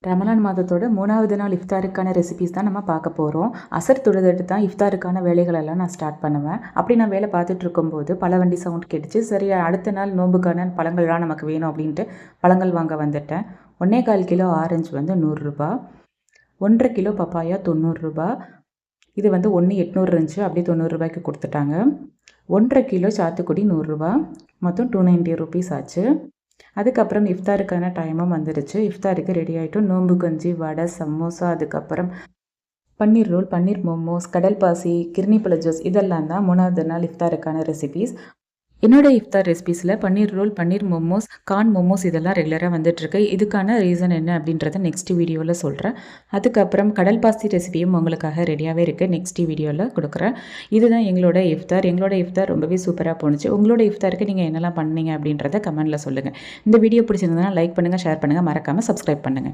ரமலான் மாதத்தோட 3வது நாள் இஃப்தாருக்கான ரெசிபீஸ் தான் நம்ம பார்க்க போகிறோம். அசர் தொழுதுட்டு தான் இஃப்தாருக்கான வேலைகளெல்லாம் நான் ஸ்டார்ட் பண்ணுவேன். அப்படி நான் வேலை பார்த்துட்டு இருக்கும்போது பழவண்டி சவுண்ட் கேட்டுச்சு. சரி, அடுத்த நாள் நோம்புக்கான பழங்கள்லாம் நமக்கு வேணும் அப்படின்ட்டு பழங்கள் வாங்க வந்துட்டேன். 1.25 கிலோ ஆரஞ்சு வந்து 100 ரூபா, 1.5 கிலோ பப்பாயா 90 ரூபா. இது வந்து 1.800 இருந்துச்சு, அப்படியே 90 ரூபாய்க்கு கொடுத்துட்டாங்க. 1.5 கிலோ சாத்துக்குடி 100 ரூபா, மொத்தம் 290 ருபீஸ் ஆச்சு. அதுக்கப்புறம் இஃப்தாருக்கான டைமும் வந்துடுச்சு. இஃப்தாருக்கு ரெடி ஆகிட்டோம். நோம்பு கஞ்சி, வடை, சமோசா, அதுக்கப்புறம் பன்னீர் ரோல், பன்னீர் மோமோஸ், கடல் பாசி, கிர்னிப்பழ ஜூஸ் இதெல்லாம் தான் 3வது நாள் இஃப்தாருக்கான ரெசிபீஸ். என்னோட இஃப்தார் ரெசிபீஸில் பன்னீர் ரோல், பன்னீர் மோமோஸ், கார்ன் மோமோஸ் இதெல்லாம் ரெகுலராக வந்துட்டுருக்கு. இதுக்கான ரீசன் என்ன அப்படின்றத நெக்ஸ்ட் வீடியோவில் சொல்கிறேன். அதுக்கப்புறம் கடல் பாசி ரெசிபியும் உங்களுக்காக ரெடியாகவே இருக்குது, நெக்ஸ்ட் வீடியோவில் கொடுக்குறேன். இதுதான் எங்களோட இஃப்தார். எங்களோட இஃப்தார் ரொம்பவே சூப்பராக போணுச்சு. உங்களோட இஃப்தாருக்கு நீங்கள் என்னெல்லாம் பண்ணீங்க அப்படின்றத கமெண்ட்டில் சொல்லுங்கள். இந்த வீடியோ பிடிச்சிருந்ததுன்னா லைக் பண்ணுங்கள், ஷேர் பண்ணுங்கள், மறக்காமல் சப்ஸ்கிரைப் பண்ணுங்கள்.